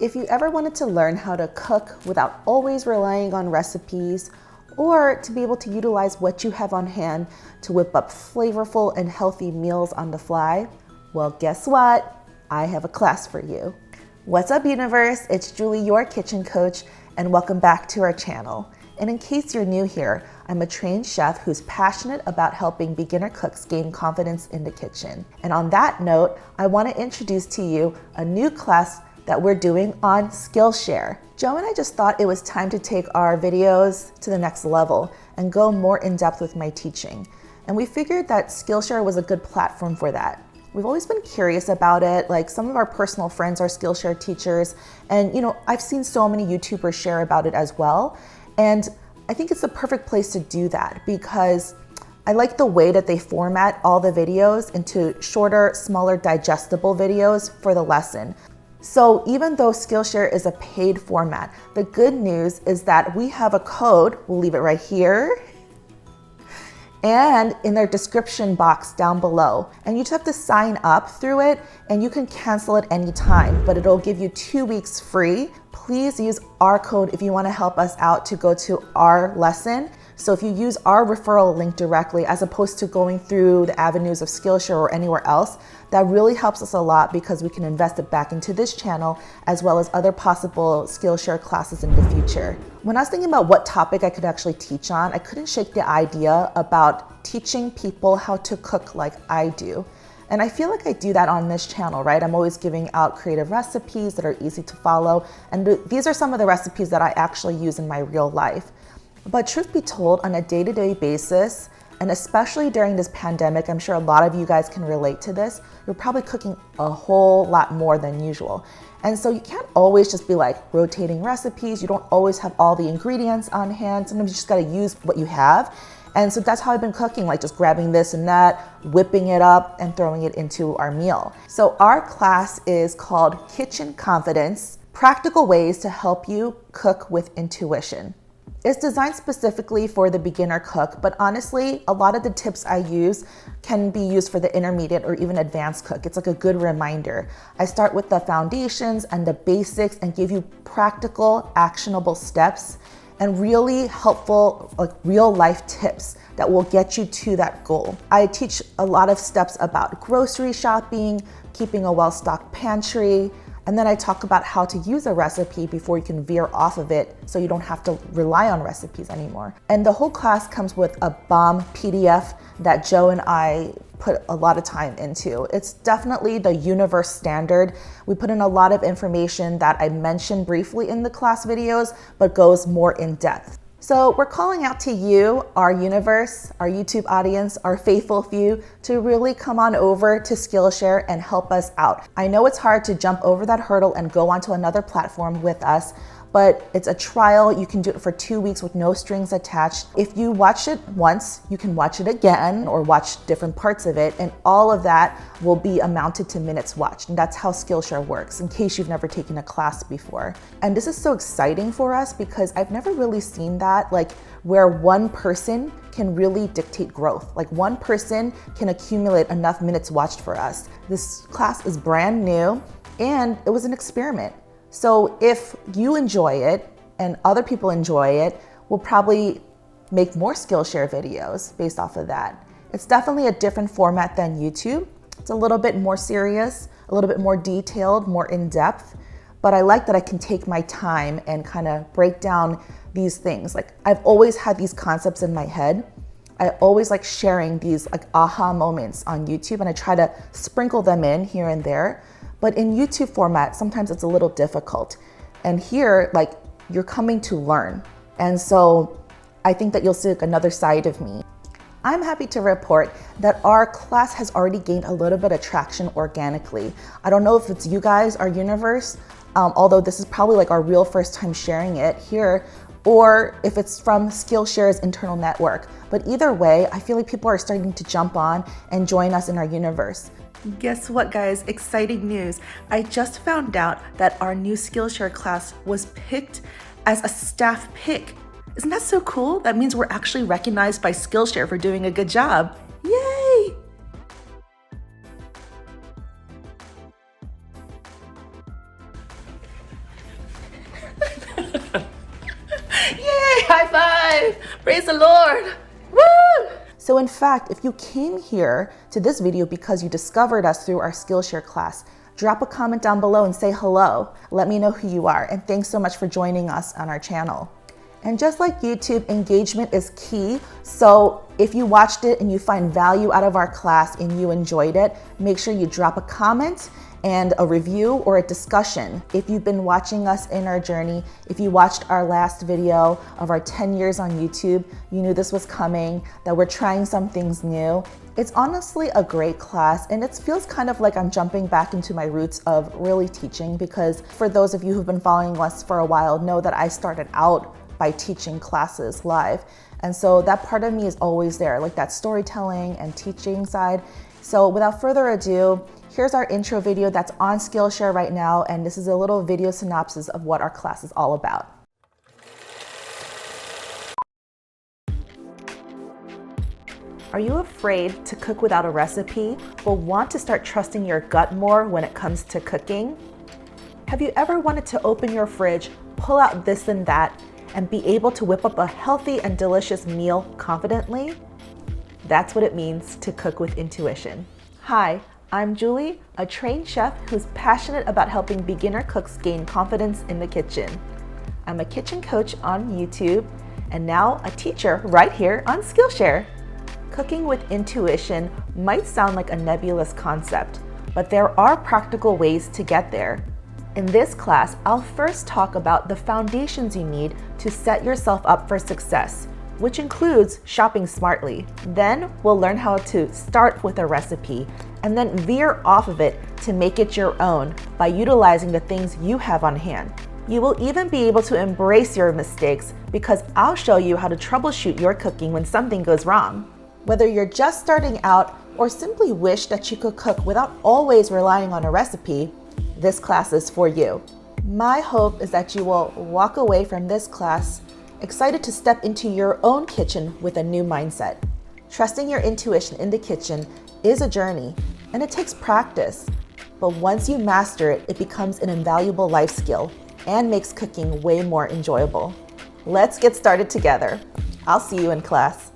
If you ever wanted to learn how to cook without always relying on recipes, or to be able to utilize what you have on hand to whip up flavorful and healthy meals on the fly, well, guess what? I have a class for you. What's up, universe? It's Julie, your kitchen coach, and welcome back to our channel. And in case you're new here, I'm a trained chef who's passionate about helping beginner cooks gain confidence in the kitchen. And on that note, I want to introduce to you a new class that we're doing on Skillshare. Joe and I just thought it was time to take our videos to the next level and go more in depth with my teaching. And we figured that Skillshare was a good platform for that. We've always been curious about it. Like, some of our personal friends are Skillshare teachers, and I've seen so many YouTubers share about it as well. And I think it's the perfect place to do that because I like the way that they format all the videos into shorter, smaller, digestible videos for the lesson. So even though Skillshare is a paid format, the good news is that we have a code, we'll leave it right here, and in their description box down below. And you just have to sign up through it, and you can cancel at any time, but it'll give you 2 weeks free. Please use our code if you want to help us out to go to our lesson. So if you use our referral link directly, as opposed to going through the avenues of Skillshare or anywhere else, that really helps us a lot because we can invest it back into this channel as well as other possible Skillshare classes in the future. When I was thinking about what topic I could actually teach on, I couldn't shake the idea about teaching people how to cook like I do. And I feel like I do that on this channel, right? I'm always giving out creative recipes that are easy to follow. And these are some of the recipes that I actually use in my real life. But truth be told, on a day-to-day basis, and especially during this pandemic, I'm sure a lot of you guys can relate to this, you're probably cooking a whole lot more than usual. And so you can't always just be like rotating recipes. You don't always have all the ingredients on hand. Sometimes you just gotta use what you have. And so that's how I've been cooking, like just grabbing this and that, whipping it up and throwing it into our meal. So our class is called Kitchen Confidence, Practical Ways to Help You Cook with Intuition. It's designed specifically for the beginner cook, but honestly, a lot of the tips I use can be used for the intermediate or even advanced cook. It's like a good reminder. I start with the foundations and the basics and give you practical, actionable steps and really helpful, like real life tips that will get you to that goal. I teach a lot of steps about grocery shopping, keeping a well-stocked pantry, and then I talk about how to use a recipe before you can veer off of it so you don't have to rely on recipes anymore. And the whole class comes with a bomb PDF that Joe and I put a lot of time into. It's definitely the universe standard. We put in a lot of information that I mentioned briefly in the class videos, but goes more in depth. So we're calling out to you, our universe, our YouTube audience, our faithful few, to really come on over to Skillshare and help us out. I know it's hard to jump over that hurdle and go onto another platform with us, but it's a trial. You can do it for 2 weeks with no strings attached. If you watch it once, you can watch it again or watch different parts of it, and all of that will be amounted to minutes watched. And that's how Skillshare works, in case you've never taken a class before. And this is so exciting for us because I've never really seen that, like where one person can really dictate growth. Like one person can accumulate enough minutes watched for us. This class is brand new and it was an experiment. So if you enjoy it and other people enjoy it, we'll probably make more Skillshare videos based off of that. It's definitely a different format than YouTube. It's a little bit more serious, a little bit more detailed, more in-depth, but I like that I can take my time and kind of break down these things. Like, I've always had these concepts in my head. I always like sharing these like aha moments on YouTube, and I try to sprinkle them in here and there. But in YouTube format, sometimes it's a little difficult. And here, like, you're coming to learn. And so I think that you'll see like another side of me. I'm happy to report that our class has already gained a little bit of traction organically. I don't know if it's you guys, our universe, although this is probably like our real first time sharing it here, or if it's from Skillshare's internal network. But either way, I feel like people are starting to jump on and join us in our universe. Guess what, guys? Exciting news. I just found out that our new Skillshare class was picked as a staff pick. Isn't that so cool? That means we're actually recognized by Skillshare for doing a good job. Yay! high five! Praise the Lord! Woo! So in fact, if you came here to this video because you discovered us through our Skillshare class, drop a comment down below and say hello. Let me know who you are, and thanks so much for joining us on our channel. And just like YouTube, engagement is key. So if you watched it and you find value out of our class and you enjoyed it, make sure you drop a comment and a review or a discussion. If you've been watching us in our journey, if you watched our last video of our 10 years on YouTube, you knew this was coming, that we're trying some things new. It's honestly a great class, and it feels kind of like I'm jumping back into my roots of really teaching, because for those of you who've been following us for a while know that I started out by teaching classes live. And so that part of me is always there, like that storytelling and teaching side. So without further ado, here's our intro video that's on Skillshare right now, and this is a little video synopsis of what our class is all about. Are you afraid to cook without a recipe, but want to start trusting your gut more when it comes to cooking? Have you ever wanted to open your fridge, pull out this and that, and be able to whip up a healthy and delicious meal confidently? That's what it means to cook with intuition. Hi, I'm Julie, a trained chef who's passionate about helping beginner cooks gain confidence in the kitchen. I'm a kitchen coach on YouTube, and now a teacher right here on Skillshare. Cooking with intuition might sound like a nebulous concept, but there are practical ways to get there. In this class, I'll first talk about the foundations you need to set yourself up for success, which includes shopping smartly. Then we'll learn how to start with a recipe and then veer off of it to make it your own by utilizing the things you have on hand. You will even be able to embrace your mistakes because I'll show you how to troubleshoot your cooking when something goes wrong. Whether you're just starting out or simply wish that you could cook without always relying on a recipe, this class is for you. My hope is that you will walk away from this class excited to step into your own kitchen with a new mindset. Trusting your intuition in the kitchen is a journey, and it takes practice. But once you master it, it becomes an invaluable life skill and makes cooking way more enjoyable. Let's get started together. I'll see you in class.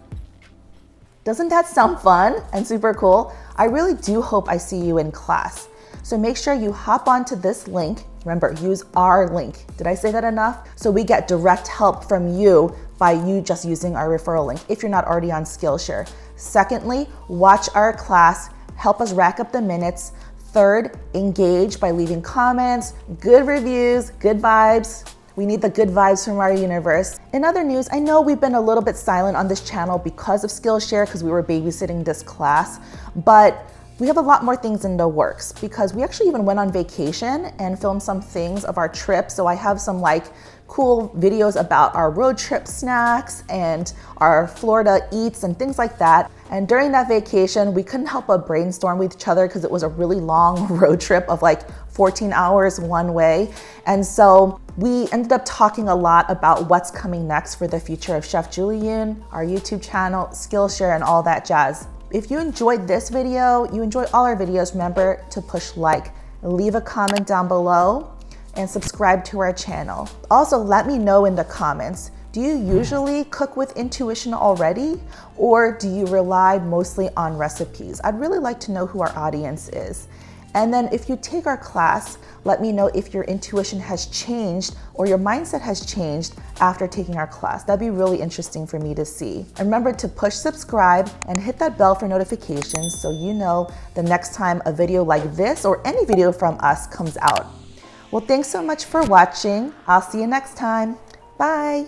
Doesn't that sound fun and super cool? I really do hope I see you in class. So make sure you hop onto this link. Remember, use our link. Did I say that enough? So we get direct help from you by you just using our referral link if you're not already on Skillshare. Secondly, watch our class, help us rack up the minutes. Third, engage by leaving comments, good reviews, good vibes. We need the good vibes from our universe. In other news, I know we've been a little bit silent on this channel because of Skillshare, because we were babysitting this class, but we have a lot more things in the works because we actually even went on vacation and filmed some things of our trip. So I have some like cool videos about our road trip snacks and our Florida eats and things like that. And during that vacation, we couldn't help but brainstorm with each other because it was a really long road trip of like 14 hours one way. And so we ended up talking a lot about what's coming next for the future of Chef Julie Yoon, our YouTube channel, Skillshare, and all that jazz. If you enjoyed this video, you enjoy all our videos, remember to push like, leave a comment down below, and subscribe to our channel. Also, let me know in the comments, do you usually cook with intuition already, or do you rely mostly on recipes? I'd really like to know who our audience is. And then if you take our class, let me know if your intuition has changed or your mindset has changed after taking our class. That'd be really interesting for me to see. And remember to push subscribe and hit that bell for notifications so you know the next time a video like this or any video from us comes out. Well, thanks so much for watching. I'll see you next time. Bye.